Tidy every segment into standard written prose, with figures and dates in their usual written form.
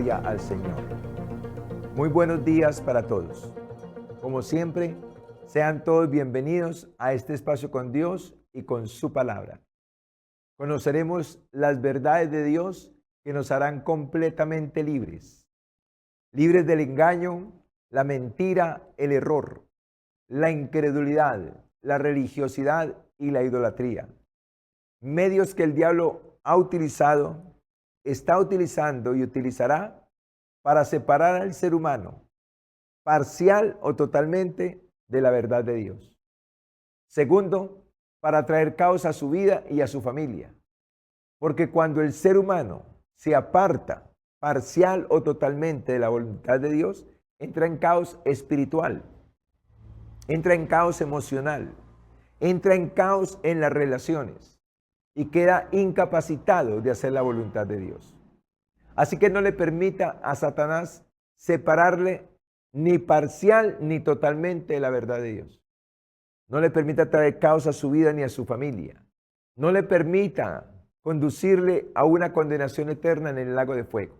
Gloria al Señor. Muy buenos días para todos. Como siempre, sean todos bienvenidos a este espacio con Dios y con su palabra. Conoceremos las verdades de Dios que nos harán completamente libres. Libres del engaño, la mentira, el error, la incredulidad, la religiosidad y la idolatría. Medios que el diablo ha utilizado, está utilizando y utilizará para separar al ser humano, parcial o totalmente, de la verdad de Dios. Segundo, para traer caos a su vida y a su familia. Porque cuando el ser humano se aparta parcial o totalmente de la voluntad de Dios, entra en caos espiritual, entra en caos emocional, entra en caos en las relaciones y queda incapacitado de hacer la voluntad de Dios. Así que no le permita a Satanás separarle ni parcial ni totalmente de la verdad de Dios. No le permita traer caos a su vida ni a su familia. No le permita conducirle a una condenación eterna en el lago de fuego.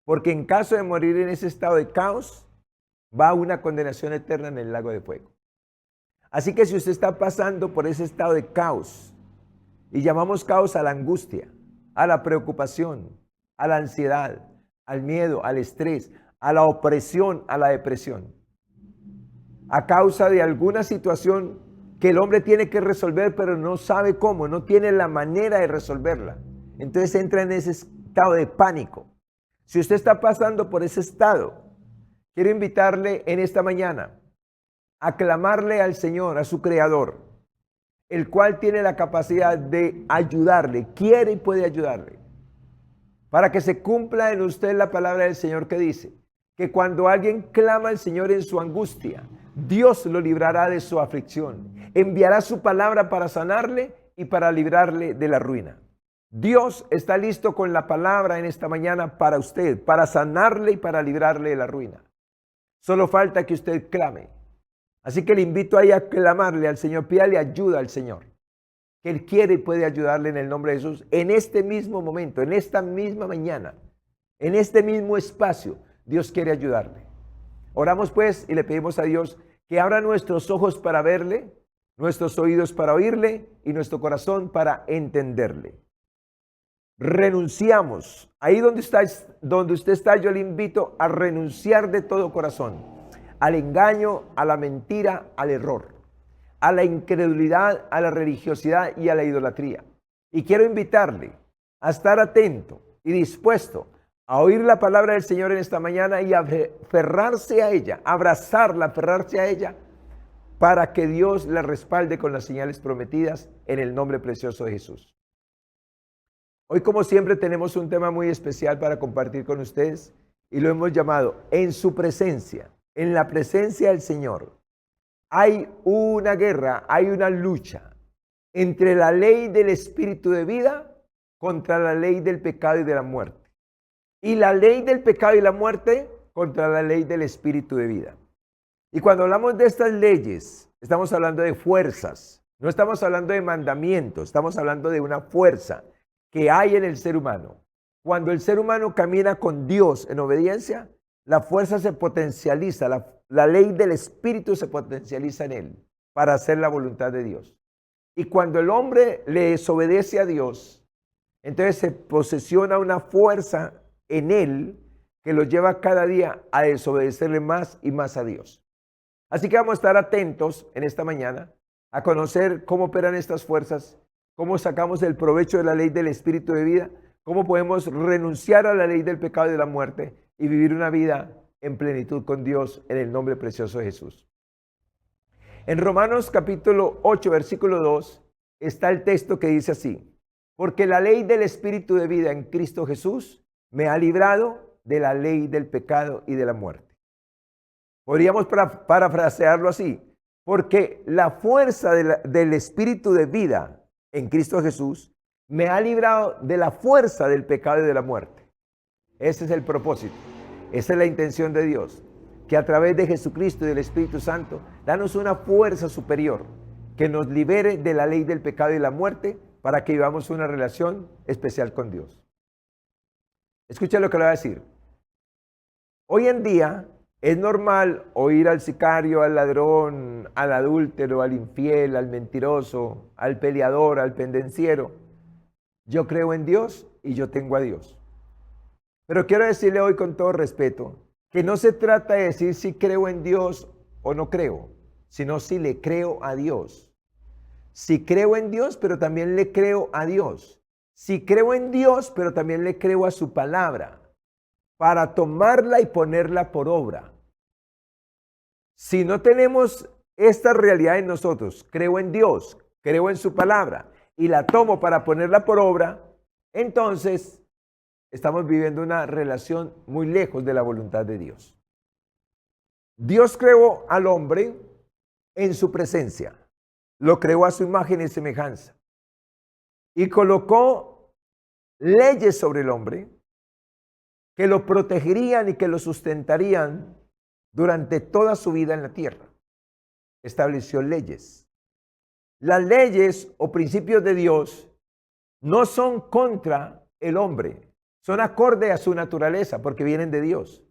Porque en caso de morir en ese estado de caos, va a una condenación eterna en el lago de fuego. Así que si usted está pasando por ese estado de caos, y llamamos caos a la angustia, a la preocupación, a la ansiedad, al miedo, al estrés, a la opresión, a la depresión, a causa de alguna situación que el hombre tiene que resolver, pero no sabe cómo, no tiene la manera de resolverla. Entonces entra en ese estado de pánico. Si usted está pasando por ese estado, quiero invitarle en esta mañana a clamarle al Señor, a su Creador, el cual tiene la capacidad de ayudarle, quiere y puede ayudarle, para que se cumpla en usted la palabra del Señor que dice, que cuando alguien clama al Señor en su angustia, Dios lo librará de su aflicción, enviará su palabra para sanarle y para librarle de la ruina. Dios está listo con la palabra en esta mañana para usted, para sanarle y para librarle de la ruina. Solo falta que usted clame. Así que le invito ahí a clamarle al Señor, pídale ayuda al Señor, que Él quiere y puede ayudarle en el nombre de Jesús, en este mismo momento, en esta misma mañana, en este mismo espacio, Dios quiere ayudarle. Oramos pues y le pedimos a Dios que abra nuestros ojos para verle, nuestros oídos para oírle y nuestro corazón para entenderle. Renunciamos, ahí donde usted está, yo le invito a renunciar de todo corazón al engaño, a la mentira, al error, a la incredulidad, a la religiosidad y a la idolatría. Y quiero invitarle a estar atento y dispuesto a oír la palabra del Señor en esta mañana y a aferrarse a ella, abrazarla, aferrarse a ella, para que Dios la respalde con las señales prometidas en el nombre precioso de Jesús. Hoy, como siempre, tenemos un tema muy especial para compartir con ustedes y lo hemos llamado En su presencia. En la presencia del Señor hay una guerra, hay una lucha entre la ley del espíritu de vida contra la ley del pecado y de la muerte. Y la ley del pecado y la muerte contra la ley del espíritu de vida. Y cuando hablamos de estas leyes, estamos hablando de fuerzas, no estamos hablando de mandamientos, estamos hablando de una fuerza que hay en el ser humano. Cuando el ser humano camina con Dios en obediencia, la fuerza se potencializa, la ley del Espíritu se potencializa en él para hacer la voluntad de Dios. Y cuando el hombre le desobedece a Dios, entonces se posesiona una fuerza en él que lo lleva cada día a desobedecerle más y más a Dios. Así que vamos a estar atentos en esta mañana a conocer cómo operan estas fuerzas, cómo sacamos el provecho de la ley del Espíritu de vida, cómo podemos renunciar a la ley del pecado y de la muerte y vivir una vida en plenitud con Dios en el nombre precioso de Jesús. En Romanos capítulo 8, versículo 2, está el texto que dice así: porque la ley del Espíritu de vida en Cristo Jesús me ha librado de la ley del pecado y de la muerte. Podríamos parafrasearlo así: porque la fuerza del Espíritu de vida en Cristo Jesús me ha librado de la fuerza del pecado y de la muerte. Ese es el propósito, esa es la intención de Dios, que a través de Jesucristo y del Espíritu Santo, danos una fuerza superior que nos libere de la ley del pecado y la muerte para que vivamos una relación especial con Dios. Escucha lo que le voy a decir. Hoy en día es normal oír al sicario, al ladrón, al adúltero, al infiel, al mentiroso, al peleador, al pendenciero. Yo creo en Dios y yo tengo a Dios. Pero quiero decirle hoy con todo respeto que no se trata de decir si creo en Dios o no creo, sino si le creo a Dios. Si creo en Dios, pero también le creo a Dios. Si creo en Dios, pero también le creo a su palabra, para tomarla y ponerla por obra. Si no tenemos esta realidad en nosotros, creo en Dios, creo en su palabra y la tomo para ponerla por obra, entonces estamos viviendo una relación muy lejos de la voluntad de Dios. Dios creó al hombre en su presencia, lo creó a su imagen y semejanza y colocó leyes sobre el hombre que lo protegerían y que lo sustentarían durante toda su vida en la tierra. Estableció leyes. Las leyes o principios de Dios no son contra el hombre, son acorde a su naturaleza porque vienen de Dios.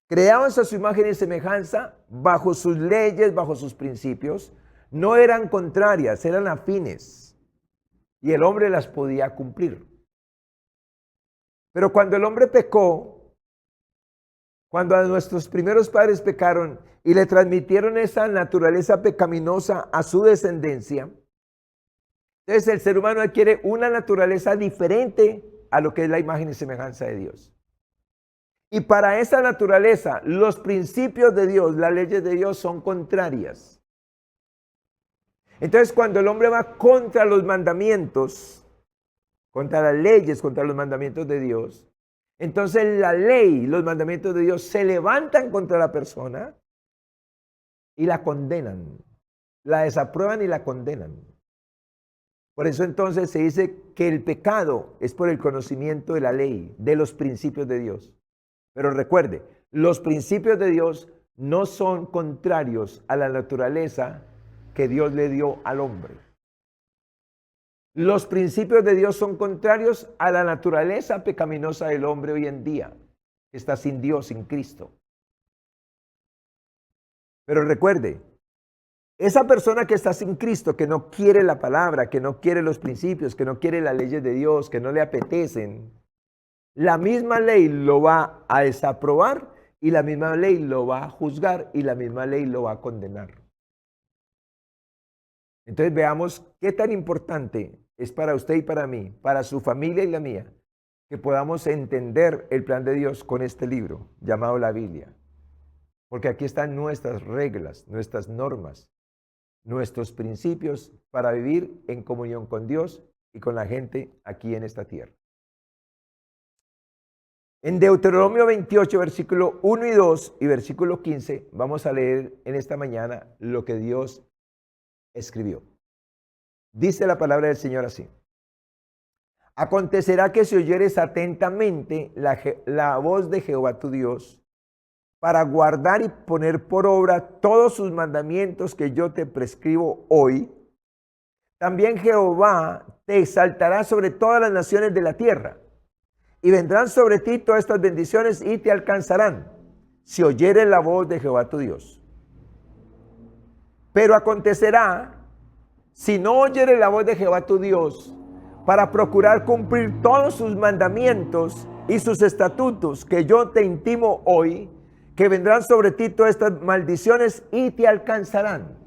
Creados a su imagen y semejanza, bajo sus leyes, bajo sus principios, no eran contrarias, eran afines y el hombre las podía cumplir. Pero cuando el hombre pecó, cuando a nuestros primeros padres pecaron y le transmitieron esa naturaleza pecaminosa a su descendencia, entonces el ser humano adquiere una naturaleza diferente a lo que es la imagen y semejanza de Dios. Y para esa naturaleza, los principios de Dios, las leyes de Dios son contrarias. Entonces cuando el hombre va contra los mandamientos, contra las leyes, contra los mandamientos de Dios, entonces la ley, los mandamientos de Dios se levantan contra la persona y la condenan, la desaprueban y la condenan. Por eso entonces se dice que el pecado es por el conocimiento de la ley, de los principios de Dios. Pero recuerde, los principios de Dios no son contrarios a la naturaleza que Dios le dio al hombre. Los principios de Dios son contrarios a la naturaleza pecaminosa del hombre hoy en día, que está sin Dios, sin Cristo. Pero recuerde, esa persona que está sin Cristo, que no quiere la palabra, que no quiere los principios, que no quiere las leyes de Dios, que no le apetecen, la misma ley lo va a desaprobar y la misma ley lo va a juzgar y la misma ley lo va a condenar. Entonces veamos qué tan importante es para usted y para mí, para su familia y la mía, que podamos entender el plan de Dios con este libro llamado la Biblia. Porque aquí están nuestras reglas, nuestras normas, nuestros principios para vivir en comunión con Dios y con la gente aquí en esta tierra. En Deuteronomio 28, versículo 1 y 2 y versículo 15, vamos a leer en esta mañana lo que Dios escribió. Dice la palabra del Señor así: acontecerá que si oyeres atentamente la voz de Jehová tu Dios, para guardar y poner por obra todos sus mandamientos que yo te prescribo hoy, también Jehová te exaltará sobre todas las naciones de la tierra, y vendrán sobre ti todas estas bendiciones y te alcanzarán, si oyeres la voz de Jehová tu Dios. Pero acontecerá, si no oyeres la voz de Jehová tu Dios, para procurar cumplir todos sus mandamientos y sus estatutos que yo te intimo hoy, que vendrán sobre ti todas estas maldiciones y te alcanzarán.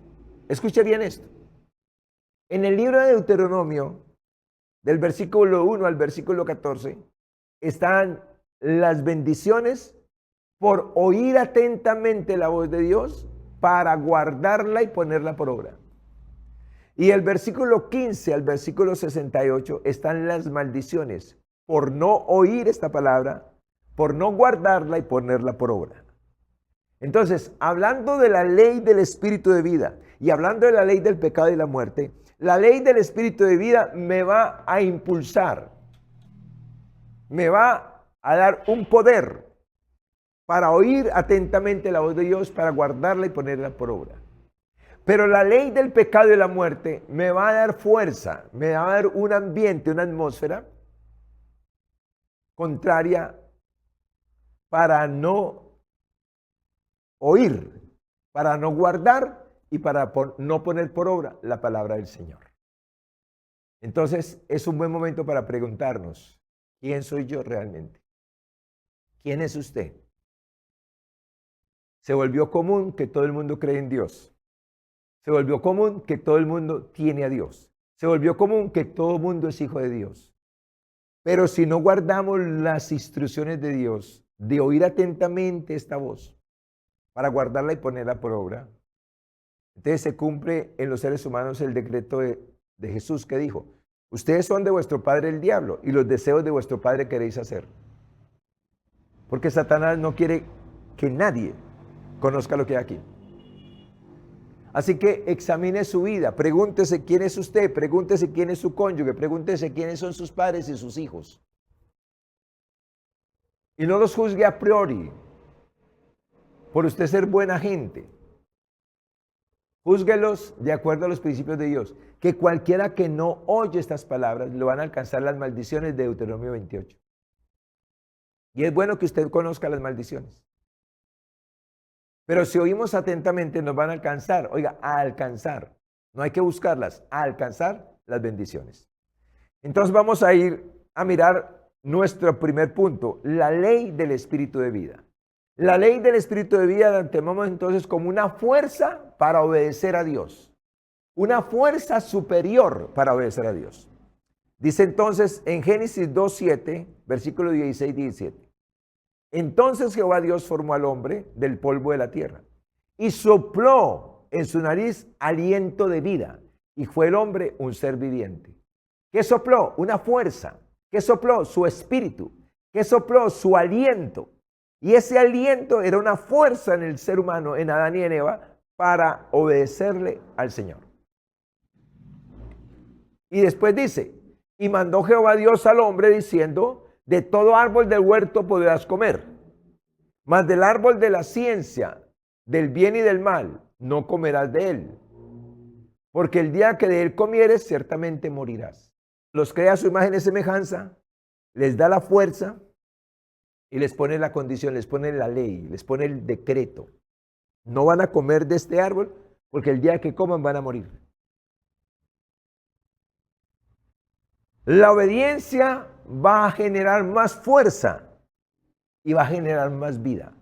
Escuche bien esto. En el libro de Deuteronomio, del versículo 1 al versículo 14, están las bendiciones por oír atentamente la voz de Dios para guardarla y ponerla por obra. Y el versículo 15 al versículo 68 están las maldiciones por no oír esta palabra, por no guardarla y ponerla por obra. Entonces, hablando de la ley del espíritu de vida y hablando de la ley del pecado y la muerte, la ley del espíritu de vida me va a impulsar, me va a dar un poder para oír atentamente la voz de Dios, para guardarla y ponerla por obra. Pero la ley del pecado y la muerte me va a dar fuerza, me va a dar un ambiente, una atmósfera contraria para no oír, para no guardar y para no poner por obra la palabra del Señor. Entonces es un buen momento para preguntarnos, ¿quién soy yo realmente? ¿Quién es usted? Se volvió común que todo el mundo cree en Dios. Se volvió común que todo el mundo tiene a Dios. Se volvió común que todo el mundo es hijo de Dios. Pero si no guardamos las instrucciones de Dios, de oír atentamente esta voz, para guardarla y ponerla por obra, entonces se cumple en los seres humanos el decreto de Jesús que dijo, ustedes son de vuestro padre el diablo y los deseos de vuestro padre queréis hacer. Porque Satanás no quiere que nadie conozca lo que hay aquí. Así que examine su vida, pregúntese quién es usted, pregúntese quién es su cónyuge, pregúntese quiénes son sus padres y sus hijos. Y no los juzgue a priori por usted ser buena gente. Júzguelos de acuerdo a los principios de Dios, que cualquiera que no oye estas palabras lo van a alcanzar las maldiciones de Deuteronomio 28. Y es bueno que usted conozca las maldiciones. Pero si oímos atentamente nos van a alcanzar, oiga, a alcanzar. No hay que buscarlas, a alcanzar las bendiciones. Entonces vamos a ir a mirar nuestro primer punto, la ley del espíritu de vida. La ley del espíritu de vida la entendemos entonces como una fuerza para obedecer a Dios. Una fuerza superior para obedecer a Dios. Dice entonces en Génesis 2:7, versículo 16 y 17. Entonces Jehová Dios formó al hombre del polvo de la tierra y sopló en su nariz aliento de vida y fue el hombre un ser viviente. ¿Qué sopló? Una fuerza. ¿Qué sopló? Su espíritu. ¿Qué sopló? Su aliento. Y ese aliento era una fuerza en el ser humano, en Adán y en Eva, para obedecerle al Señor. Y después dice, y mandó Jehová Dios al hombre diciendo, de todo árbol del huerto podrás comer, mas del árbol de la ciencia, del bien y del mal, no comerás de él. Porque el día que de él comieres, ciertamente morirás. Los crea a su imagen y semejanza, les da la fuerza y les pone la condición, les pone la ley, les pone el decreto. No van a comer de este árbol porque el día que coman van a morir. La obediencia va a generar más fuerza y va a generar más vida.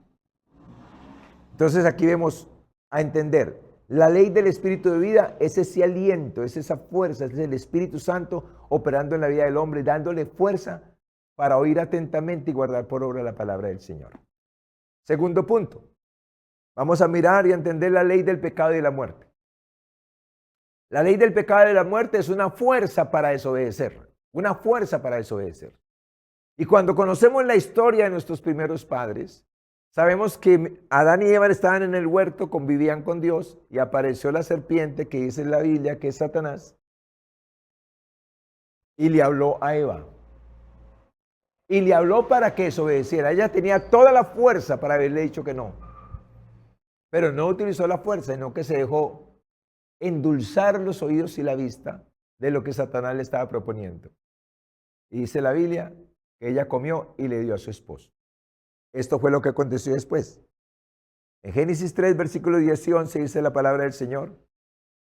Entonces aquí vemos a entender, la ley del espíritu de vida es ese aliento, es esa fuerza, es el Espíritu Santo operando en la vida del hombre, dándole fuerza para oír atentamente y guardar por obra la palabra del Señor. Segundo punto, vamos a mirar y a entender la ley del pecado y de la muerte. La ley del pecado y de la muerte es una fuerza para desobedecer. Una fuerza para desobedecer. Y cuando conocemos la historia de nuestros primeros padres, sabemos que Adán y Eva estaban en el huerto, convivían con Dios y apareció la serpiente que dice en la Biblia que es Satanás y le habló a Eva. Y le habló para que desobedeciera. Ella tenía toda la fuerza para haberle dicho que no. Pero no utilizó la fuerza, sino que se dejó endulzar los oídos y la vista de lo que Satanás le estaba proponiendo. Y dice la Biblia que ella comió y le dio a su esposo. Esto fue lo que aconteció después. En Génesis 3, versículos 10 y 11 dice la palabra del Señor.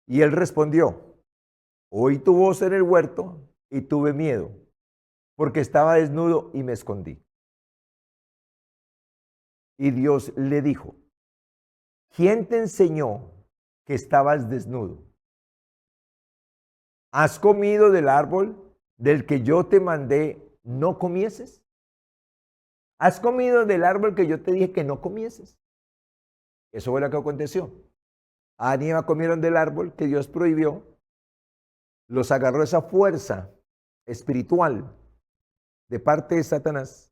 Y él respondió, oí tu voz en el huerto y tuve miedo, porque estaba desnudo y me escondí. Y Dios le dijo, ¿quién te enseñó que estabas desnudo? ¿Has comido del árbol del que yo te mandé no comieses? ¿Has comido del árbol que yo te dije que no comieses? Eso fue lo que aconteció. Adán y Eva comieron del árbol que Dios prohibió. Los agarró esa fuerza espiritual de parte de Satanás.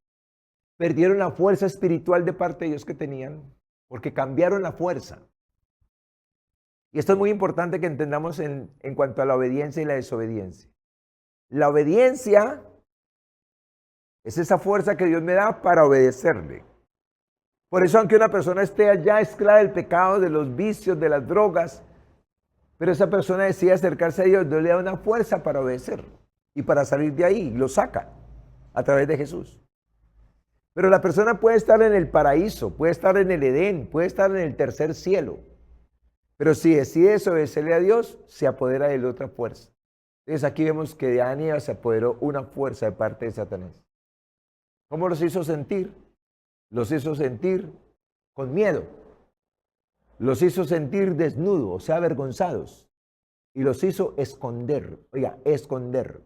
Perdieron la fuerza espiritual de parte de Dios que tenían porque cambiaron la fuerza. Y esto es muy importante que entendamos en cuanto a la obediencia y la desobediencia. La obediencia es esa fuerza que Dios me da para obedecerle. Por eso, aunque una persona esté allá esclava del pecado, de los vicios, de las drogas, pero esa persona decide acercarse a Dios, Dios le da una fuerza para obedecer y para salir de ahí, lo saca a través de Jesús. Pero la persona puede estar en el paraíso, puede estar en el Edén, puede estar en el tercer cielo. Pero si decide desobedecerle a Dios, se apodera de la otra fuerza. Entonces aquí vemos que de Adán y Eva se apoderó una fuerza de parte de Satanás. ¿Cómo los hizo sentir? Los hizo sentir con miedo. Los hizo sentir desnudos, o sea, avergonzados. Y los hizo esconder, oiga, esconder,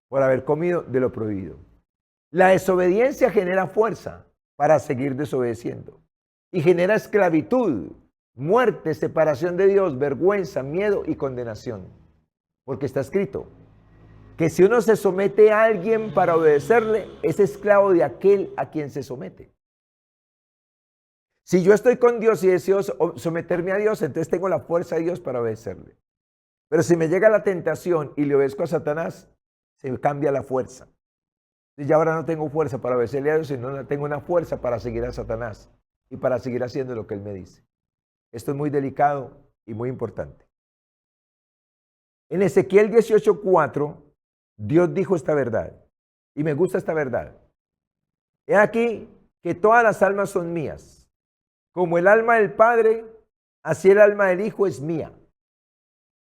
por haber comido de lo prohibido. La desobediencia genera fuerza para seguir desobedeciendo. Y genera esclavitud, muerte, separación de Dios, vergüenza, miedo y condenación. Porque está escrito que si uno se somete a alguien para obedecerle, es esclavo de aquel a quien se somete. Si yo estoy con Dios y deseo someterme a Dios, entonces tengo la fuerza de Dios para obedecerle. Pero si me llega la tentación y le obedezco a Satanás, se cambia la fuerza. Y ya ahora no tengo fuerza para obedecerle a Dios, sino tengo una fuerza para seguir a Satanás y para seguir haciendo lo que él me dice. Esto es muy delicado y muy importante. En Ezequiel 18:4, Dios dijo esta verdad, y me gusta esta verdad. He aquí que todas las almas son mías. Como el alma del Padre, así el alma del Hijo es mía.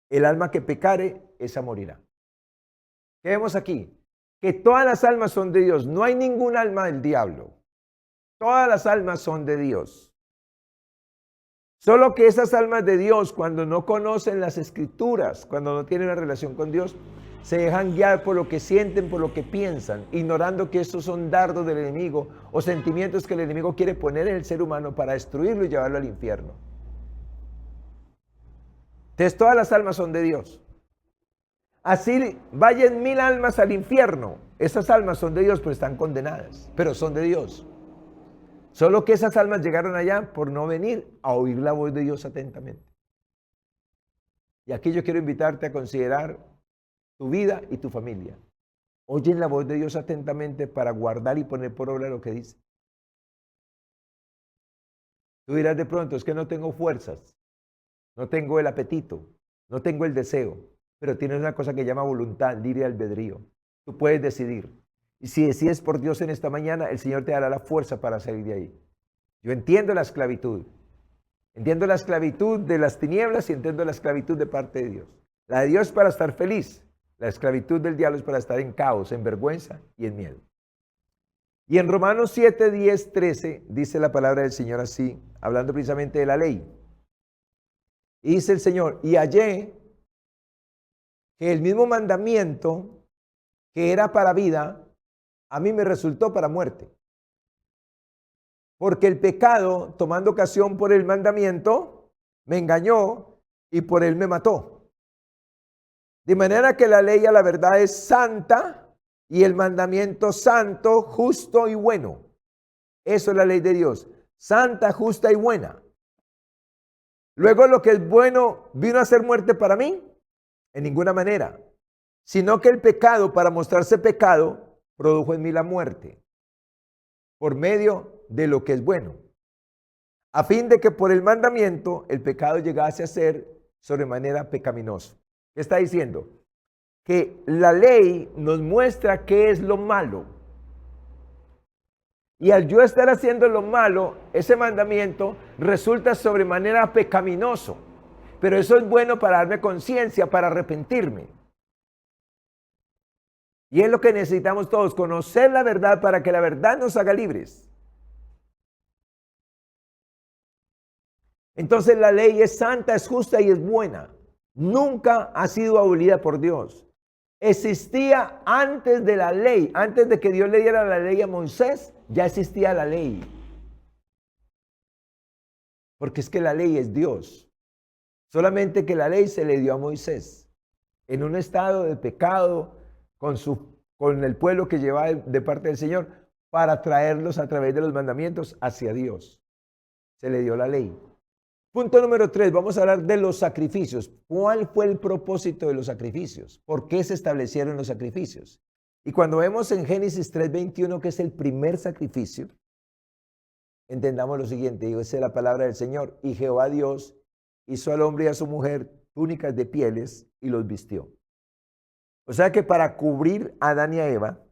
El alma que pecare, esa morirá. ¿Qué vemos aquí? Que todas las almas son de Dios. No hay ningún alma del diablo. Todas las almas son de Dios. Solo que esas almas de Dios, cuando no conocen las Escrituras, cuando no tienen una relación con Dios, se dejan guiar por lo que sienten, por lo que piensan, ignorando que estos son dardos del enemigo o sentimientos que el enemigo quiere poner en el ser humano para destruirlo y llevarlo al infierno. Entonces todas las almas son de Dios. Así vayan 1000 almas al infierno. Esas almas son de Dios, pero están condenadas, pero son de Dios. Solo que esas almas llegaron allá por no venir a oír la voz de Dios atentamente. Y aquí yo quiero invitarte a considerar tu vida y tu familia. Oyen la voz de Dios atentamente para guardar y poner por obra lo que dice. Tú dirás de pronto, es que no tengo fuerzas, no tengo el apetito, no tengo el deseo, pero tienes una cosa que llama voluntad, libre albedrío. Tú puedes decidir. Y si decides por Dios en esta mañana, el Señor te dará la fuerza para salir de ahí. Yo entiendo la esclavitud. Entiendo la esclavitud de las tinieblas y entiendo la esclavitud de parte de Dios. La de Dios es para estar feliz. La esclavitud del diablo es para estar en caos, en vergüenza y en miedo. Y en Romanos 7, 10, 13 dice la palabra del Señor así, hablando precisamente de la ley. Y dice el Señor, y hallé que el mismo mandamiento que era para vida, a mí me resultó para muerte. Porque el pecado, tomando ocasión por el mandamiento, me engañó y por él me mató. De manera que la ley a la verdad es santa y el mandamiento santo, justo y bueno. Eso es la ley de Dios. Santa, justa y buena. Luego lo que es bueno vino a ser muerte para mí. En ninguna manera. Sino que el pecado, para mostrarse pecado, produjo en mí la muerte. Por medio de lo que es bueno. A fin de que por el mandamiento el pecado llegase a ser sobremanera pecaminoso. ¿Qué está diciendo? Que la ley nos muestra qué es lo malo. Y al yo estar haciendo lo malo, ese mandamiento resulta sobremanera pecaminoso. Pero eso es bueno para darme conciencia, para arrepentirme. Y es lo que necesitamos todos, conocer la verdad para que la verdad nos haga libres. Entonces la ley es santa, es justa y es buena. Nunca ha sido abolida por Dios. Existía antes de la ley, antes de que Dios le diera la ley a Moisés, ya existía la ley. Porque es que la ley es Dios. Solamente que la ley se le dio a Moisés en un estado de pecado con el pueblo que llevaba de parte del Señor para traerlos a través de los mandamientos hacia Dios. Se le dio la ley. Punto número 3, vamos a hablar de los sacrificios. ¿Cuál fue el propósito de los sacrificios? ¿Por qué se establecieron los sacrificios? Y cuando vemos en Génesis 3:21, que es el primer sacrificio, entendamos lo siguiente, dice la palabra del Señor, y Jehová Dios hizo al hombre y a su mujer túnicas de pieles y los vistió. O sea que para cubrir a Adán y a Eva,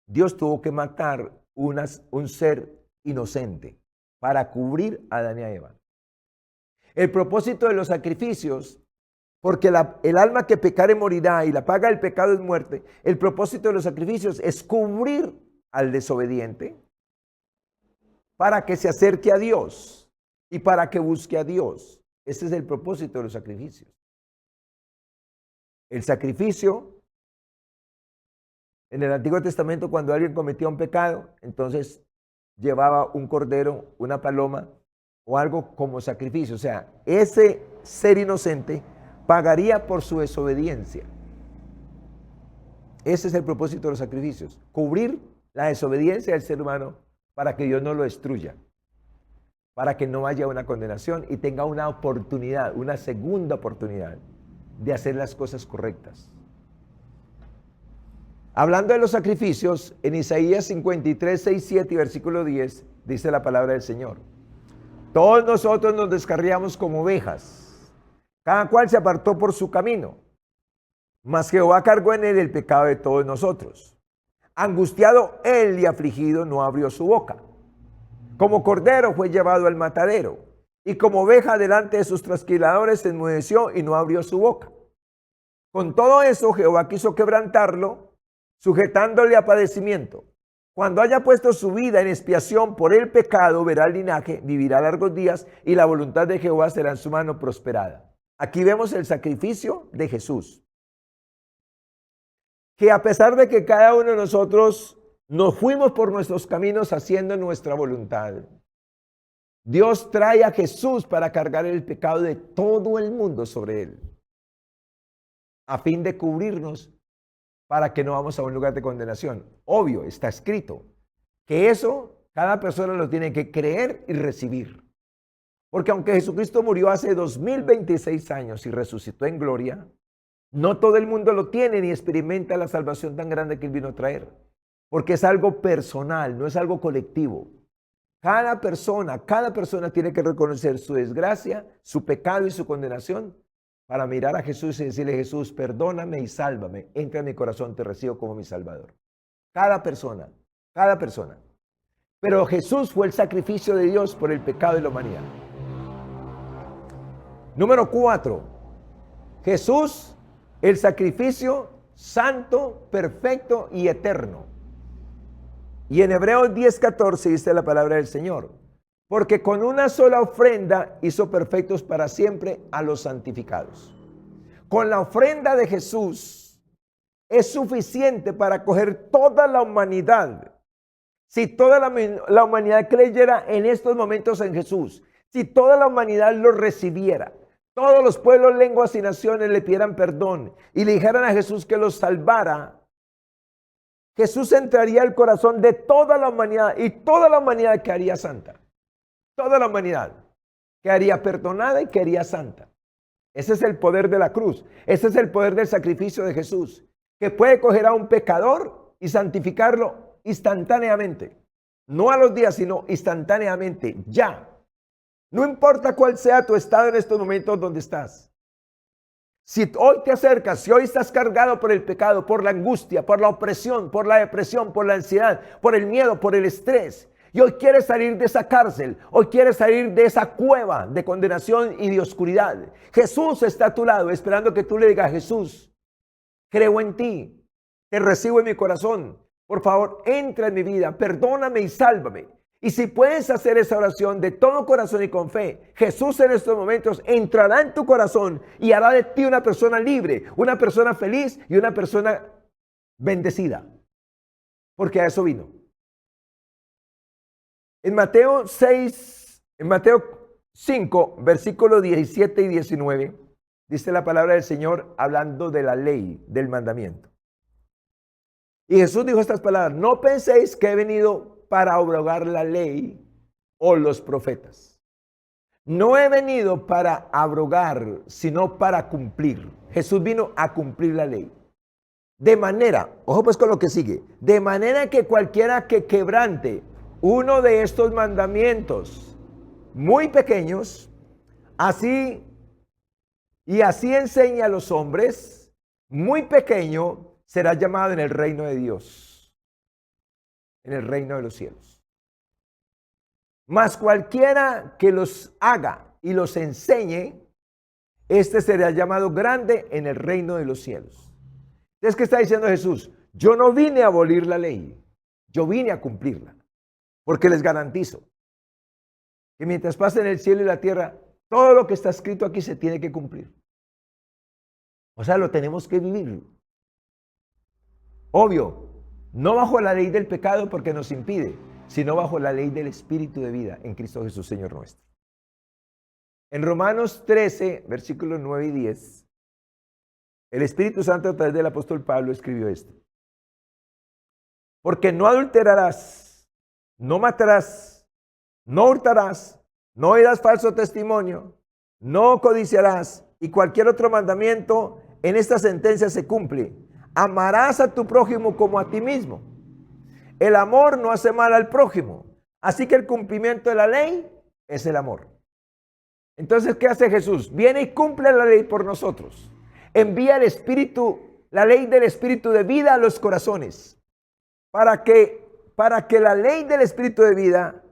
Dios tuvo que matar un ser inocente para cubrir a Adán y a Eva. El propósito de los sacrificios, porque el alma que pecare morirá y la paga del pecado es muerte, el propósito de los sacrificios es cubrir al desobediente para que se acerque a Dios y para que busque a Dios. Ese es el propósito de los sacrificios. El sacrificio, en el Antiguo Testamento, cuando alguien cometía un pecado, entonces llevaba un cordero, una paloma o algo como sacrificio. O sea, ese ser inocente pagaría por su desobediencia. Ese es el propósito de los sacrificios, cubrir la desobediencia del ser humano para que Dios no lo destruya, para que no haya una condenación y tenga una oportunidad, una segunda oportunidad de hacer las cosas correctas. Hablando de los sacrificios, en Isaías 53, 6, 7 y versículo 10, dice la palabra del Señor: todos nosotros nos descarriamos como ovejas, cada cual se apartó por su camino, mas Jehová cargó en él el pecado de todos nosotros. Angustiado él y afligido, no abrió su boca. Como cordero fue llevado al matadero, y como oveja delante de sus trasquiladores se enmudeció y no abrió su boca. Con todo eso Jehová quiso quebrantarlo, sujetándole a padecimiento. Cuando haya puesto su vida en expiación por el pecado, verá el linaje, vivirá largos días, y la voluntad de Jehová será en su mano prosperada. Aquí vemos el sacrificio de Jesús, que a pesar de que cada uno de nosotros nos fuimos por nuestros caminos haciendo nuestra voluntad, Dios trae a Jesús para cargar el pecado de todo el mundo sobre él, a fin de cubrirnos para que no vamos a un lugar de condenación. Obvio, está escrito que eso cada persona lo tiene que creer y recibir. Porque aunque Jesucristo murió hace 2026 años y resucitó en gloria, no todo el mundo lo tiene ni experimenta la salvación tan grande que Él vino a traer. Porque es algo personal, no es algo colectivo. Cada persona tiene que reconocer su desgracia, su pecado y su condenación para mirar a Jesús y decirle: Jesús, perdóname y sálvame. Entra en mi corazón, te recibo como mi Salvador. Cada persona. Pero Jesús fue el sacrificio de Dios por el pecado de la humanidad. Número 4. Jesús, el sacrificio santo, perfecto y eterno. Y en Hebreos 10:14 dice la palabra del Señor: porque con una sola ofrenda hizo perfectos para siempre a los santificados. Con la ofrenda de Jesús es suficiente para coger toda la humanidad. Si toda la humanidad creyera en estos momentos en Jesús, si toda la humanidad lo recibiera, todos los pueblos, lenguas y naciones le pidieran perdón y le dijeran a Jesús que los salvara, Jesús entraría al corazón de toda la humanidad y toda la humanidad quedaría santa. Toda la humanidad quedaría perdonada y quedaría santa. Ese es el poder de la cruz. Ese es el poder del sacrificio de Jesús, que puede coger a un pecador y santificarlo instantáneamente. No a los días, sino instantáneamente, ya. No importa cuál sea tu estado en estos momentos donde estás. Si hoy te acercas, si hoy estás cargado por el pecado, por la angustia, por la opresión, por la depresión, por la ansiedad, por el miedo, por el estrés, y hoy quieres salir de esa cárcel, hoy quieres salir de esa cueva de condenación y de oscuridad, Jesús está a tu lado esperando que tú le digas: Jesús, creo en ti, te recibo en mi corazón, por favor entra en mi vida, perdóname y sálvame. Y si puedes hacer esa oración de todo corazón y con fe, Jesús en estos momentos entrará en tu corazón y hará de ti una persona libre, una persona feliz y una persona bendecida, porque a eso vino. En Mateo 5, versículos 17 y 19, dice la palabra del Señor hablando de la ley, del mandamiento. Y Jesús dijo estas palabras: no penséis que he venido para abrogar la ley o los profetas. No he venido para abrogar, sino para cumplir. Jesús vino a cumplir la ley. De manera, ojo pues con lo que sigue, de manera que cualquiera que quebrante uno de estos mandamientos muy pequeños, así enseña a los hombres, muy pequeño será llamado en el reino de Dios. en el reino de los cielos. Mas cualquiera que los haga y los enseñe, este será llamado grande en el reino de los cielos. Entonces, ¿qué está diciendo Jesús? Yo no vine a abolir la ley, yo vine a cumplirla, porque les garantizo que mientras pasen el cielo y la tierra, todo lo que está escrito aquí se tiene que cumplir. O sea, lo tenemos que vivir. Obvio, no bajo la ley del pecado porque nos impide, sino bajo la ley del Espíritu de vida en Cristo Jesús, Señor nuestro. En Romanos 13, versículos 9 y 10, el Espíritu Santo a través del apóstol Pablo escribió esto. Porque no adulterarás, no matarás, no hurtarás, no dirás falso testimonio, no codiciarás, y cualquier otro mandamiento en esta sentencia se cumple. Amarás a tu prójimo como a ti mismo. El amor no hace mal al prójimo, así que el cumplimiento de la ley es el amor. Entonces, ¿qué hace Jesús? Viene y cumple la ley por nosotros. Envía el Espíritu, la ley del Espíritu de vida a los corazones, para que la ley del Espíritu de vida,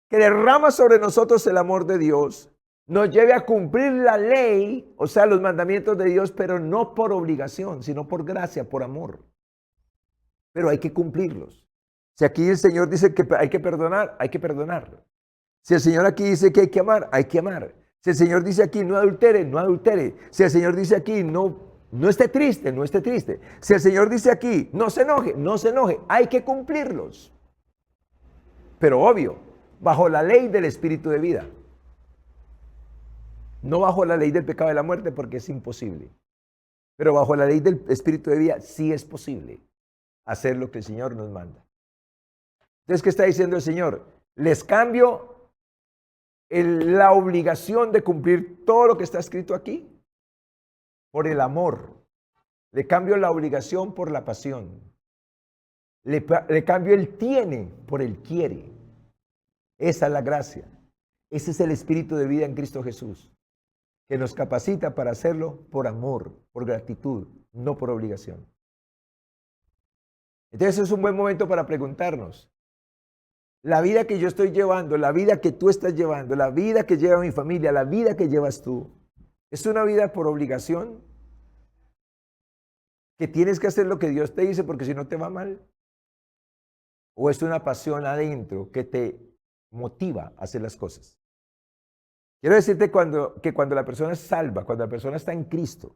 que derrama sobre nosotros el amor de Dios, nos lleve a cumplir la ley, o sea, los mandamientos de Dios, pero no por obligación, sino por gracia, por amor. Pero hay que cumplirlos. Si aquí el Señor dice que hay que perdonar, hay que perdonar. Si el Señor aquí dice que hay que amar, hay que amar. Si el Señor dice aquí no adultere, no adultere. Si el Señor dice aquí no esté triste, no esté triste. Si el Señor dice aquí no se enoje, no se enoje. Hay que cumplirlos. Pero obvio, bajo la ley del Espíritu de vida. No bajo la ley del pecado de la muerte porque es imposible. Pero bajo la ley del Espíritu de vida sí es posible hacer lo que el Señor nos manda. Entonces, ¿qué está diciendo el Señor? Les cambio la obligación de cumplir todo lo que está escrito aquí por el amor. Le cambio la obligación por la pasión. Le cambio el tiene por el quiere. Esa es la gracia. Ese es el Espíritu de vida en Cristo Jesús, que nos capacita para hacerlo por amor, por gratitud, no por obligación. Entonces es un buen momento para preguntarnos, la vida que yo estoy llevando, la vida que tú estás llevando, la vida que lleva mi familia, la vida que llevas tú, ¿es una vida por obligación? ¿Que tienes que hacer lo que Dios te dice porque si no te va mal? ¿O es una pasión adentro que te motiva a hacer las cosas? Quiero decirte que cuando la persona es salva, cuando la persona está en Cristo,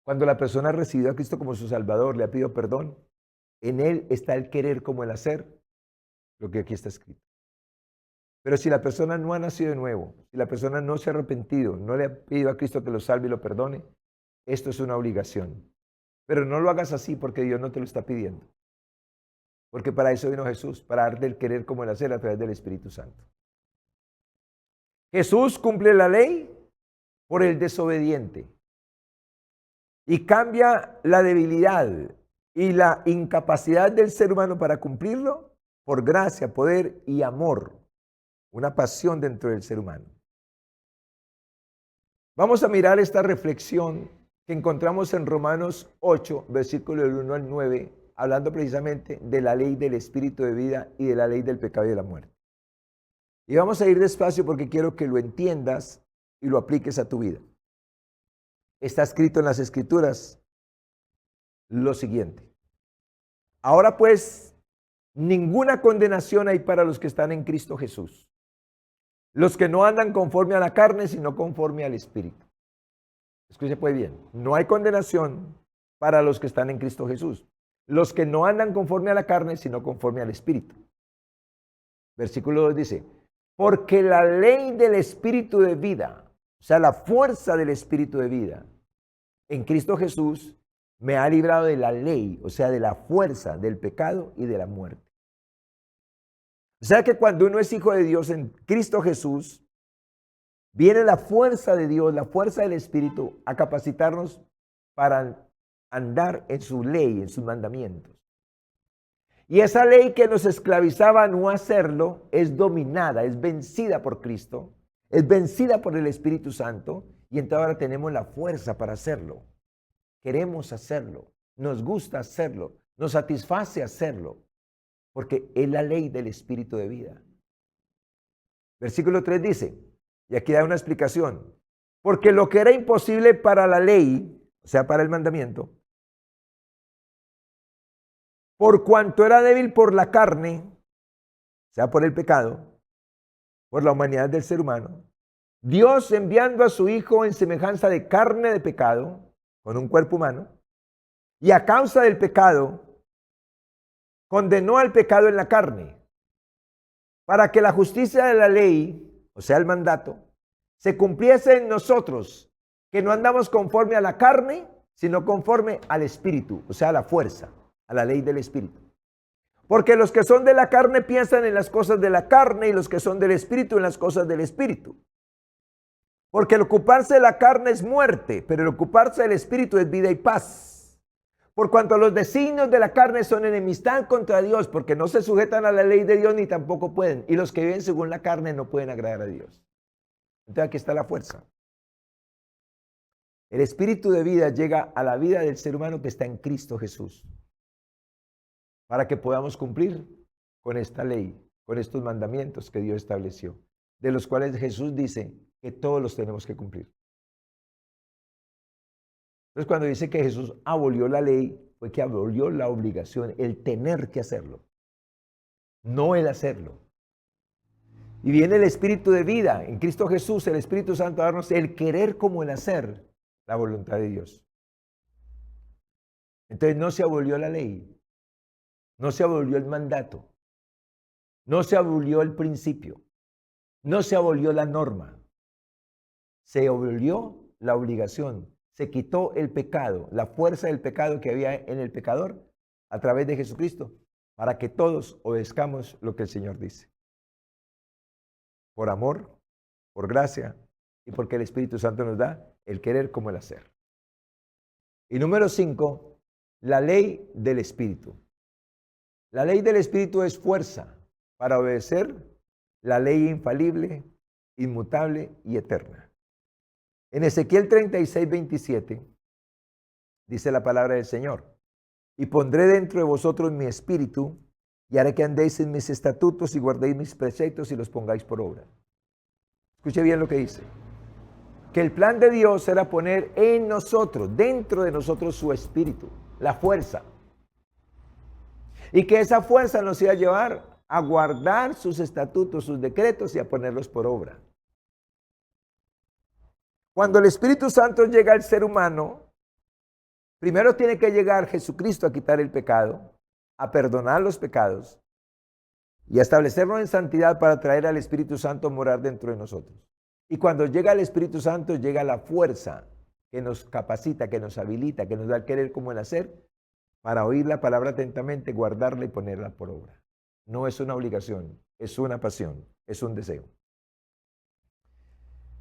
cuando la persona ha recibido a Cristo como su Salvador, le ha pedido perdón, en Él está el querer como el hacer, lo que aquí está escrito. Pero si la persona no ha nacido de nuevo, si la persona no se ha arrepentido, no le ha pedido a Cristo que lo salve y lo perdone, esto es una obligación. Pero no lo hagas así porque Dios no te lo está pidiendo. Porque para eso vino Jesús, para darte el querer como el hacer a través del Espíritu Santo. Jesús cumple la ley por el desobediente y cambia la debilidad y la incapacidad del ser humano para cumplirlo por gracia, poder y amor, una pasión dentro del ser humano. Vamos a mirar esta reflexión que encontramos en Romanos 8, versículo del 1 al 9, hablando precisamente de la ley del Espíritu de vida y de la ley del pecado y de la muerte. Y vamos a ir despacio porque quiero que lo entiendas y lo apliques a tu vida. Está escrito en las Escrituras lo siguiente. Ahora pues, ninguna condenación hay para los que están en Cristo Jesús. Los que no andan conforme a la carne, sino conforme al Espíritu. Escuche pues bien, no hay condenación para los que están en Cristo Jesús. Los que no andan conforme a la carne, sino conforme al Espíritu. Versículo 2 dice, porque la ley del Espíritu de vida, o sea, la fuerza del Espíritu de vida, en Cristo Jesús, me ha librado de la ley, o sea, de la fuerza del pecado y de la muerte. O sea que cuando uno es hijo de Dios en Cristo Jesús, viene la fuerza de Dios, la fuerza del Espíritu a capacitarnos para andar en su ley, en sus mandamientos. Y esa ley que nos esclavizaba a no hacerlo es dominada, es vencida por Cristo, es vencida por el Espíritu Santo y entonces ahora tenemos la fuerza para hacerlo. Queremos hacerlo, nos gusta hacerlo, nos satisface hacerlo, porque es la ley del espíritu de vida. Versículo 3 dice, y aquí da una explicación, porque lo que era imposible para la ley, o sea, para el mandamiento, por cuanto era débil por la carne, o sea, por el pecado, por la humanidad del ser humano, Dios enviando a su Hijo en semejanza de carne de pecado, con un cuerpo humano, y a causa del pecado, condenó al pecado en la carne, para que la justicia de la ley, o sea, el mandato, se cumpliese en nosotros, que no andamos conforme a la carne, sino conforme al Espíritu, o sea, a la fuerza, a la ley del Espíritu. Porque los que son de la carne piensan en las cosas de la carne y los que son del Espíritu en las cosas del Espíritu. Porque el ocuparse de la carne es muerte, pero el ocuparse del Espíritu es vida y paz. Por cuanto los designios de la carne son enemistad contra Dios, porque no se sujetan a la ley de Dios ni tampoco pueden. Y los que viven según la carne no pueden agradar a Dios. Entonces aquí está la fuerza. El Espíritu de vida llega a la vida del ser humano que está en Cristo Jesús, para que podamos cumplir con esta ley, con estos mandamientos que Dios estableció, de los cuales Jesús dice que todos los tenemos que cumplir. Entonces, cuando dice que Jesús abolió la ley, fue que abolió la obligación, el tener que hacerlo, no el hacerlo. Y viene el Espíritu de vida, en Cristo Jesús, el Espíritu Santo, a darnos el querer como el hacer, la voluntad de Dios. Entonces, no se abolió la ley, no se abolió el mandato, no se abolió el principio, no se abolió la norma, se abolió la obligación. Se quitó el pecado, la fuerza del pecado que había en el pecador a través de Jesucristo, para que todos obedezcamos lo que el Señor dice. Por amor, por gracia y porque el Espíritu Santo nos da el querer como el hacer. Y número 5, la ley del Espíritu. La ley del Espíritu es fuerza para obedecer la ley infalible, inmutable y eterna. En Ezequiel 36, 27, dice la palabra del Señor, y pondré dentro de vosotros mi espíritu, y haré que andéis en mis estatutos y guardéis mis preceptos y los pongáis por obra. Escuche bien lo que dice, que el plan de Dios era poner en nosotros, dentro de nosotros su espíritu, la fuerza, y que esa fuerza nos iba a llevar a guardar sus estatutos, sus decretos y a ponerlos por obra. Cuando el Espíritu Santo llega al ser humano, primero tiene que llegar Jesucristo a quitar el pecado, a perdonar los pecados y a establecernos en santidad para traer al Espíritu Santo a morar dentro de nosotros. Y cuando llega el Espíritu Santo, llega la fuerza que nos capacita, que nos habilita, que nos da el querer como el hacer, para oír la palabra atentamente, guardarla y ponerla por obra. No es una obligación, es una pasión, es un deseo.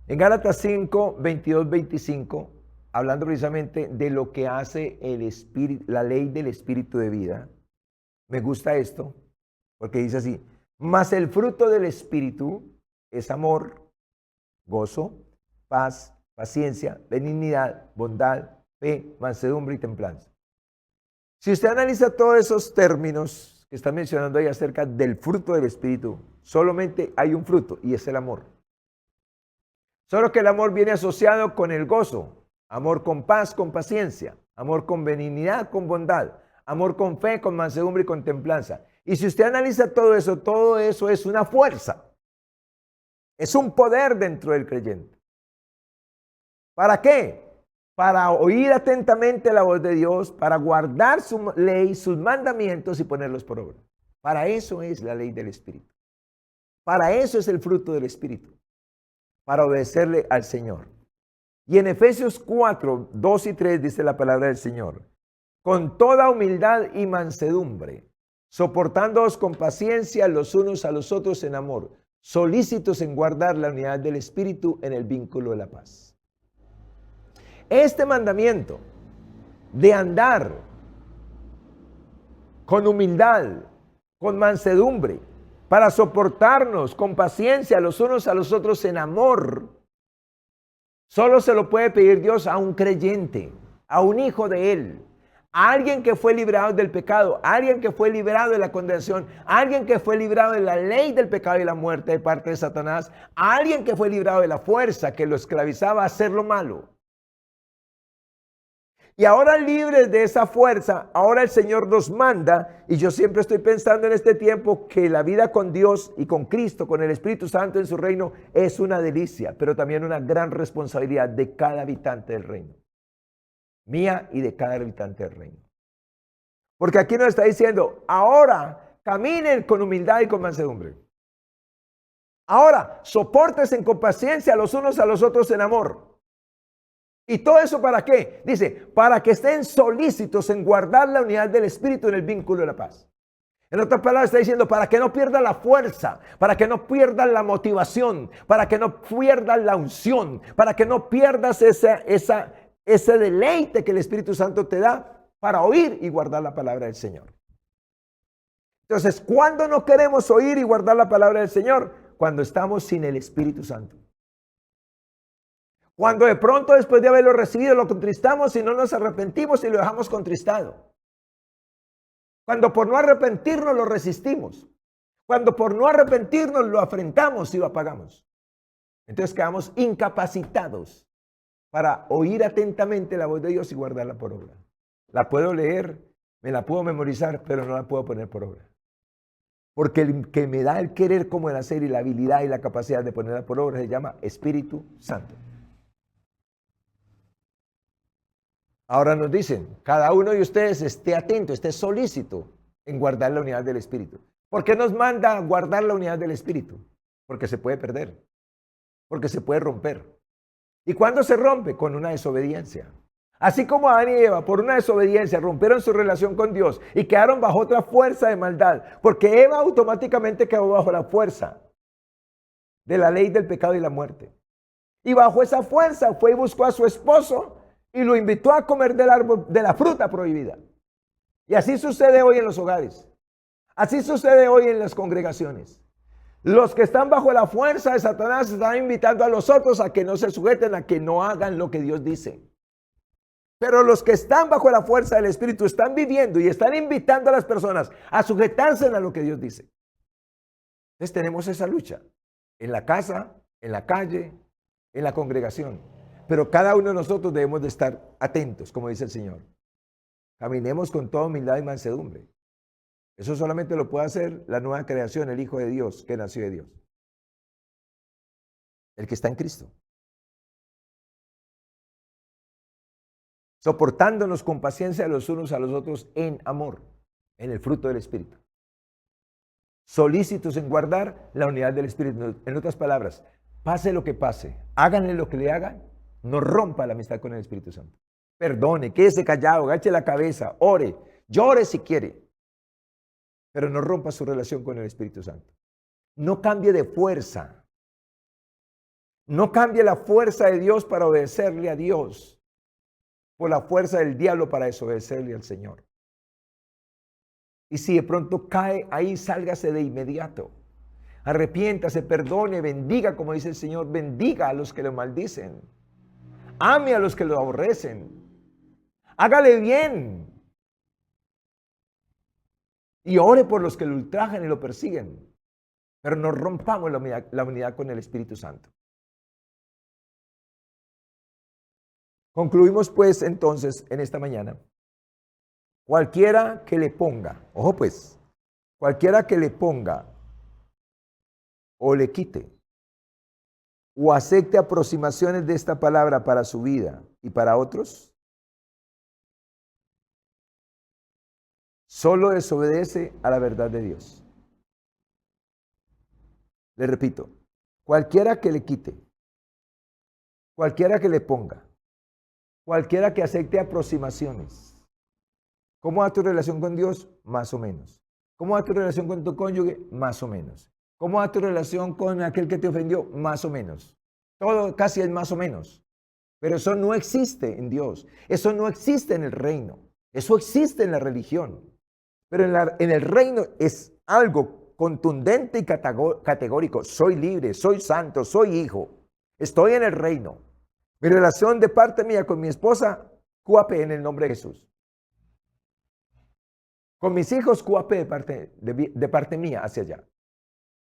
En Gálatas 5, 22, 25, hablando precisamente de lo que hace el espíritu, la ley del Espíritu de vida, me gusta esto, porque dice así, mas el fruto del Espíritu es amor, gozo, paz, paciencia, benignidad, bondad, fe, mansedumbre y templanza. Si usted analiza todos esos términos que está mencionando ahí acerca del fruto del Espíritu, solamente hay un fruto y es el amor. Solo que el amor viene asociado con el gozo, amor con paz, con paciencia, amor con benignidad, con bondad, amor con fe, con mansedumbre y con templanza. Y si usted analiza todo eso es una fuerza, es un poder dentro del creyente. ¿Para qué? Para oír atentamente la voz de Dios, para guardar su ley, sus mandamientos y ponerlos por obra. Para eso es la ley del Espíritu. Para eso es el fruto del Espíritu. Para obedecerle al Señor. Y en Efesios 4, 2 y 3 dice la palabra del Señor, con toda humildad y mansedumbre, soportándoos con paciencia los unos a los otros en amor, solícitos en guardar la unidad del Espíritu en el vínculo de la paz. Este mandamiento de andar con humildad, con mansedumbre, para soportarnos con paciencia los unos a los otros en amor, solo se lo puede pedir Dios a un creyente, a un hijo de Él, Alguien que fue librado del pecado, alguien que fue librado de la condenación, alguien que fue librado de la ley del pecado y la muerte de parte de Satanás, alguien que fue librado de la fuerza que lo esclavizaba a hacer lo malo. Y ahora libres de esa fuerza, ahora el Señor nos manda, y yo siempre estoy pensando en este tiempo que la vida con Dios y con Cristo, con el Espíritu Santo en su reino, es una delicia, pero también una gran responsabilidad de cada habitante del reino. Mía y de cada habitante del reino. Porque aquí nos está diciendo, ahora caminen con humildad y con mansedumbre. Ahora, sopórtense con paciencia los unos a los otros en amor. ¿Y todo eso para qué? Dice, para que estén solícitos en guardar la unidad del Espíritu en el vínculo de la paz. En otras palabras está diciendo, para que no pierdan la fuerza, para que no pierdan la motivación, para que no pierdan la unción, para que no pierdas ese deleite que el Espíritu Santo te da para oír y guardar la palabra del Señor. Entonces, ¿cuándo no queremos oír y guardar la palabra del Señor? Cuando estamos sin el Espíritu Santo. Cuando de pronto después de haberlo recibido lo contristamos y no nos arrepentimos y lo dejamos contristado. Cuando por no arrepentirnos lo resistimos. Cuando por no arrepentirnos lo afrentamos y lo apagamos. Entonces quedamos incapacitados para oír atentamente la voz de Dios y guardarla por obra. La puedo leer, me la puedo memorizar, pero no la puedo poner por obra. Porque el que me da el querer como el hacer y la habilidad y la capacidad de ponerla por obra se llama Espíritu Santo. Ahora nos dicen, cada uno de ustedes esté atento, esté solícito en guardar la unidad del Espíritu. ¿Por qué nos manda a guardar la unidad del Espíritu? Porque se puede perder, porque se puede romper. ¿Y cuándo se rompe? Con una desobediencia. Así como Adán y Eva, por una desobediencia, rompieron su relación con Dios y quedaron bajo otra fuerza de maldad, porque Eva automáticamente quedó bajo la fuerza de la ley del pecado y la muerte. Y bajo esa fuerza fue y buscó a su esposo y lo invitó a comer del árbol de la fruta prohibida. Y así sucede hoy en los hogares. Así sucede hoy en las congregaciones. Los que están bajo la fuerza de Satanás están invitando a los otros a que no se sujeten, a que no hagan lo que Dios dice. Pero los que están bajo la fuerza del Espíritu están viviendo y están invitando a las personas a sujetarse a lo que Dios dice. Entonces tenemos esa lucha en la casa, en la calle, en la congregación. Pero cada uno de nosotros debemos de estar atentos, como dice el Señor. Caminemos con toda humildad y mansedumbre. Eso solamente lo puede hacer la nueva creación, el Hijo de Dios, que nació de Dios. El que está en Cristo. Soportándonos con paciencia los unos a los otros en amor, en el fruto del Espíritu. Solícitos en guardar la unidad del Espíritu. En otras palabras, pase lo que pase, háganle lo que le hagan, no rompa la amistad con el Espíritu Santo. Perdone, quédese callado, agache la cabeza, ore, llore si quiere, pero no rompa su relación con el Espíritu Santo. No cambie de fuerza. No cambie la fuerza de Dios para obedecerle a Dios por la fuerza del diablo para desobedecerle al Señor. Y si de pronto cae ahí, sálgase de inmediato. Arrepiéntase, perdone, bendiga, como dice el Señor, bendiga a los que lo maldicen. Ame a los que lo aborrecen. Hágale bien. Y ore por los que lo ultrajan y lo persiguen. Pero no rompamos la unidad con el Espíritu Santo. Concluimos pues entonces en esta mañana. Cualquiera que le ponga, ojo pues, cualquiera que le ponga o le quite o acepte aproximaciones de esta palabra para su vida y para otros, solo desobedece a la verdad de Dios. Le repito, cualquiera que le quite, cualquiera que le ponga, cualquiera que acepte aproximaciones. ¿Cómo va tu relación con Dios? Más o menos. ¿Cómo va tu relación con tu cónyuge? Más o menos. ¿Cómo va tu relación con aquel que te ofendió? Más o menos. Todo casi es más o menos. Pero eso no existe en Dios. Eso no existe en el reino. Eso existe en la religión. Pero en el reino es algo contundente y categórico. Soy libre, soy santo, soy hijo. Estoy en el reino. Mi relación de parte mía con mi esposa, QAP en el nombre de Jesús. Con mis hijos, cuape de parte mía hacia allá.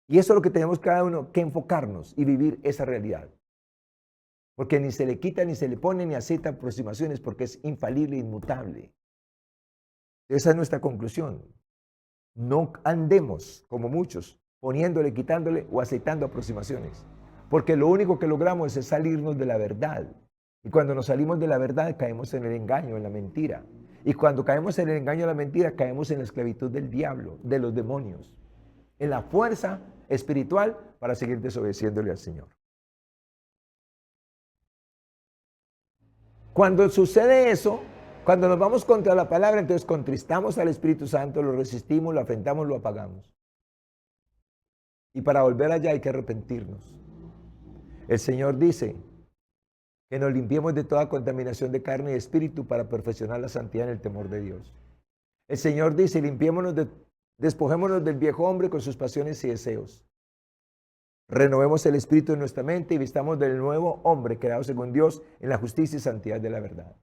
Y eso es lo que tenemos cada uno que enfocarnos y vivir esa realidad. Porque ni se le quita, ni se le pone, ni acepta aproximaciones, porque es infalible e inmutable. Esa es nuestra conclusión. No andemos, como muchos, poniéndole, quitándole o aceptando aproximaciones. Porque lo único que logramos es salirnos de la verdad. Y cuando nos salimos de la verdad, caemos en el engaño, en la mentira. Y cuando caemos en el engaño, en la mentira, caemos en la esclavitud del diablo, de los demonios. En la fuerza espiritual para seguir desobedeciéndole al Señor. Cuando sucede eso, cuando nos vamos contra la palabra, entonces contristamos al Espíritu Santo, lo resistimos, lo afrentamos, lo apagamos. Y para volver allá hay que arrepentirnos. El Señor dice que nos limpiemos de toda contaminación de carne y espíritu para perfeccionar la santidad en el temor de Dios. El Señor dice, despojémonos del viejo hombre con sus pasiones y deseos. Renovemos el espíritu de nuestra mente y vistamos del nuevo hombre creado según Dios en la justicia y santidad de la verdad.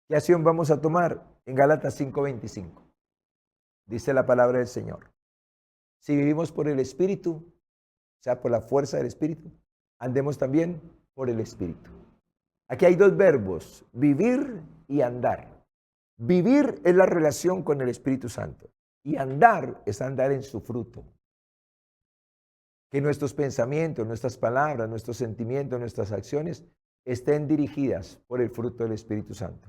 ¿Qué acción vamos a tomar? En Gálatas 5:25. Dice la palabra del Señor. Si vivimos por el espíritu, o sea, por la fuerza del espíritu, andemos también por el espíritu. Aquí hay dos verbos, vivir y andar. Vivir es la relación con el Espíritu Santo y andar es andar en su fruto. Que nuestros pensamientos, nuestras palabras, nuestros sentimientos, nuestras acciones estén dirigidas por el fruto del Espíritu Santo.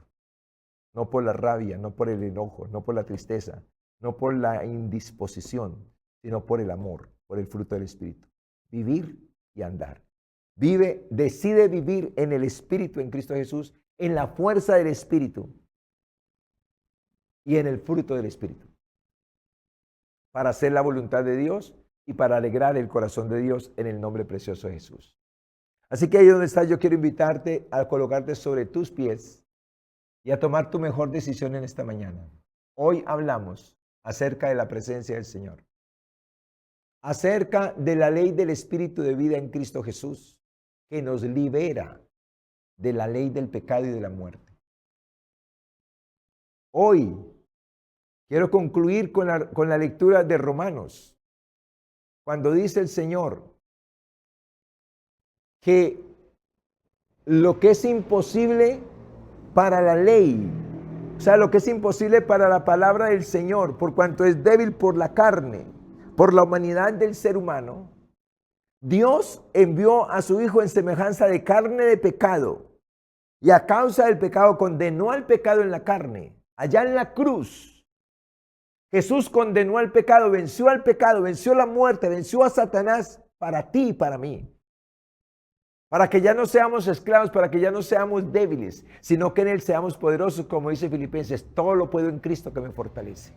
No por la rabia, no por el enojo, no por la tristeza, no por la indisposición, sino por el amor, por el fruto del Espíritu. Vivir y andar. Decide vivir en el Espíritu, en Cristo Jesús, en la fuerza del Espíritu y en el fruto del Espíritu. Para hacer la voluntad de Dios y para alegrar el corazón de Dios en el nombre precioso de Jesús. Así que ahí donde estás, yo quiero invitarte a colocarte sobre tus pies y a tomar tu mejor decisión en esta mañana. Hoy hablamos acerca de la presencia del Señor, acerca de la ley del Espíritu de vida en Cristo Jesús, que nos libera de la ley del pecado y de la muerte. Hoy quiero concluir con la lectura de Romanos, cuando dice el Señor que lo que es imposible para la ley, o sea, lo que es imposible para la palabra del Señor, por cuanto es débil por la carne, por la humanidad del ser humano, Dios envió a su Hijo en semejanza de carne de pecado, y a causa del pecado condenó al pecado en la carne, allá en la cruz. Jesús condenó al pecado, venció la muerte, venció a Satanás para ti y para mí. Para que ya no seamos esclavos, para que ya no seamos débiles, sino que en Él seamos poderosos, como dice Filipenses, todo lo puedo en Cristo que me fortalece.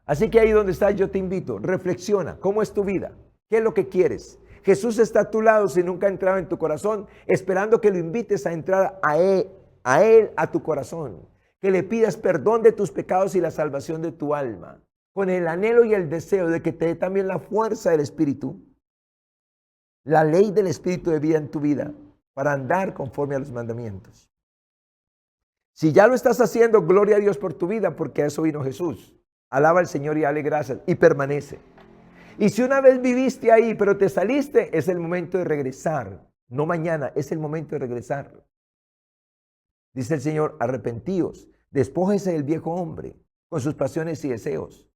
Así que ahí donde estás, yo te invito, reflexiona, ¿cómo es tu vida? ¿Qué es lo que quieres? Jesús está a tu lado si nunca ha entrado en tu corazón, esperando que lo invites a entrar a Él, a tu corazón. Que le pidas perdón de tus pecados y la salvación de tu alma, con el anhelo y el deseo de que te dé también la fuerza del Espíritu, la ley del Espíritu de vida en tu vida, para andar conforme a los mandamientos. Si ya lo estás haciendo, gloria a Dios por tu vida, porque a eso vino Jesús. Alaba al Señor y dale gracias, y permanece. Y si una vez viviste ahí, pero te saliste, es el momento de regresar. No mañana, es el momento de regresar. Dice el Señor, arrepentíos, despójese del viejo hombre con sus pasiones y deseos.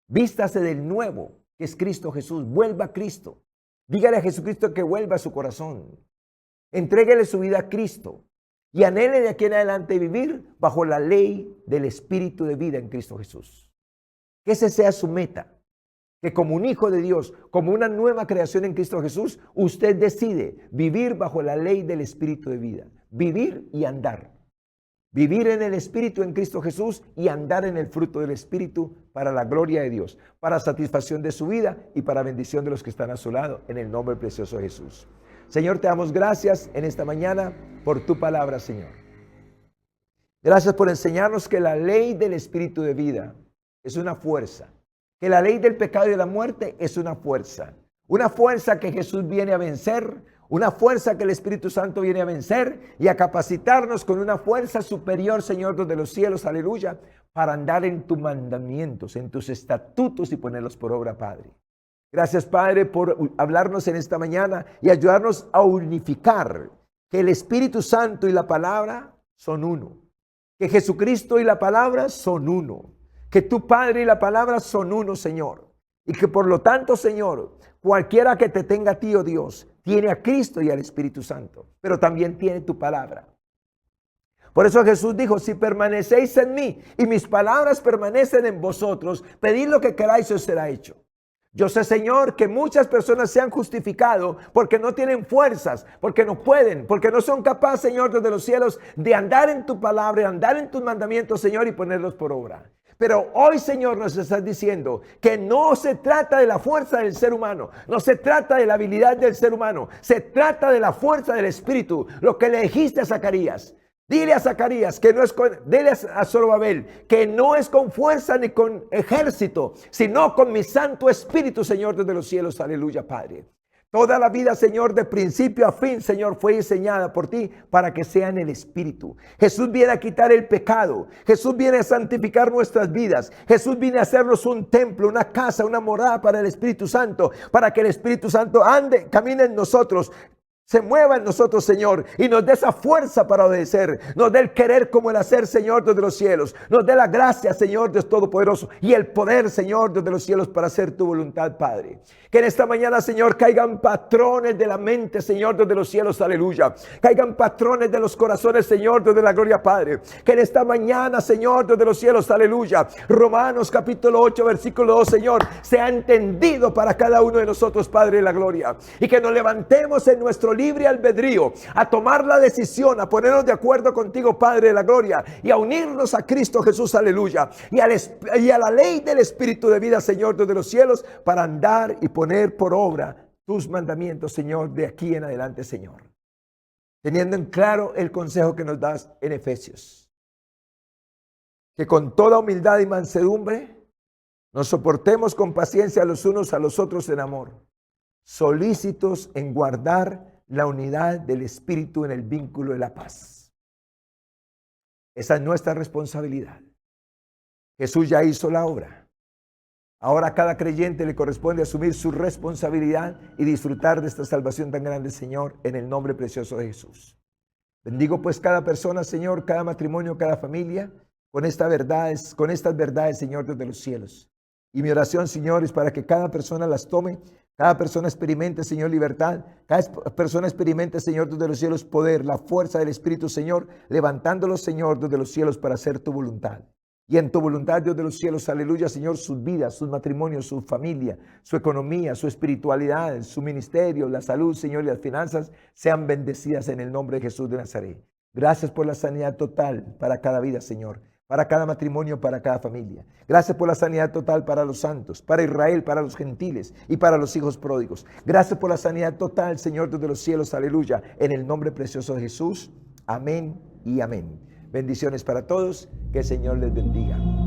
Vístase del nuevo, que es Cristo Jesús. Vuelva a Cristo. Dígale a Jesucristo que vuelva a su corazón. Entréguele su vida a Cristo y anhele de aquí en adelante vivir bajo la ley del Espíritu de vida en Cristo Jesús. Que ese sea su meta. Que como un hijo de Dios, como una nueva creación en Cristo Jesús, usted decide vivir bajo la ley del Espíritu de vida. Vivir y andar. Vivir en el Espíritu en Cristo Jesús y andar en el fruto del Espíritu para la gloria de Dios, para satisfacción de su vida y para bendición de los que están a su lado, en el nombre precioso de Jesús. Señor, te damos gracias en esta mañana por tu palabra, Señor. Gracias por enseñarnos que la ley del Espíritu de vida es una fuerza, que la ley del pecado y de la muerte es una fuerza que Jesús viene a vencer, Una fuerza que el Espíritu Santo viene a vencer y a capacitarnos con una fuerza superior, Señor, desde los cielos, aleluya, para andar en tus mandamientos, en tus estatutos y ponerlos por obra, Padre. Gracias, Padre, por hablarnos en esta mañana y ayudarnos a unificar que el Espíritu Santo y la palabra son uno, que Jesucristo y la palabra son uno, que tu Padre y la palabra son uno, Señor, y que por lo tanto, Señor, cualquiera que te tenga a ti, oh Dios, tiene a Cristo y al Espíritu Santo, pero también tiene tu palabra. Por eso Jesús dijo, si permanecéis en mí y mis palabras permanecen en vosotros, pedid lo que queráis y os será hecho. Yo sé, Señor, que muchas personas se han justificado porque no tienen fuerzas, porque no pueden, porque no son capaces, Señor, desde los cielos, de andar en tu palabra, andar en tus mandamientos, Señor, y ponerlos por obra. Pero hoy, Señor, nos estás diciendo que no se trata de la fuerza del ser humano, no se trata de la habilidad del ser humano, se trata de la fuerza del Espíritu, lo que le dijiste a Zacarías. Dile a Zacarías que no es dile a Zorobabel que no es con fuerza ni con ejército, sino con mi Santo Espíritu, Señor, desde los cielos. Aleluya, Padre. Toda la vida, Señor, de principio a fin, Señor, fue diseñada por ti para que sea en el Espíritu. Jesús viene a quitar el pecado. Jesús viene a santificar nuestras vidas. Jesús viene a hacernos un templo, una casa, una morada para el Espíritu Santo, para que el Espíritu Santo ande, camine en nosotros, se mueva en nosotros, Señor, y nos dé esa fuerza para obedecer, nos dé el querer como el hacer, Señor, desde los cielos, nos dé la gracia, Señor, Dios Todopoderoso, y el poder, Señor, desde los cielos para hacer tu voluntad, Padre. Que en esta mañana, Señor, caigan patrones de la mente, Señor, desde los cielos, aleluya. Caigan patrones de los corazones, Señor, desde la gloria, Padre. Que en esta mañana, Señor, desde los cielos, aleluya. Romanos capítulo 8, versículo 2, Señor, sea entendido para cada uno de nosotros, Padre de la gloria. Y que nos levantemos en nuestro libre albedrío a tomar la decisión, a ponernos de acuerdo contigo, Padre de la gloria, y a unirnos a Cristo Jesús, aleluya. Y a la ley del Espíritu de vida, Señor, desde los cielos, para andar y poner por obra tus mandamientos, Señor, de aquí en adelante, Señor. Teniendo en claro el consejo que nos das en Efesios. Que con toda humildad y mansedumbre nos soportemos con paciencia los unos a los otros en amor, solícitos en guardar la unidad del Espíritu en el vínculo de la paz. Esa es nuestra responsabilidad. Jesús ya hizo la obra. Ahora a cada creyente le corresponde asumir su responsabilidad y disfrutar de esta salvación tan grande, Señor, en el nombre precioso de Jesús. Bendigo pues cada persona, Señor, cada matrimonio, cada familia, con estas verdades, Señor, desde los cielos. Y mi oración, Señor, es para que cada persona las tome, cada persona experimente, Señor, libertad, cada persona experimente, Señor, desde los cielos poder, la fuerza del Espíritu, Señor, levantándolos, Señor, desde los cielos para hacer tu voluntad. Y en tu voluntad, Dios de los cielos, aleluya, Señor, sus vidas, sus matrimonios, su familia, su economía, su espiritualidad, su ministerio, la salud, Señor, y las finanzas sean bendecidas en el nombre de Jesús de Nazaret. Gracias por la sanidad total para cada vida, Señor, para cada matrimonio, para cada familia. Gracias por la sanidad total para los santos, para Israel, para los gentiles y para los hijos pródigos. Gracias por la sanidad total, Señor, Dios de los cielos, aleluya, en el nombre precioso de Jesús. Amén y amén. Bendiciones para todos, que el Señor les bendiga.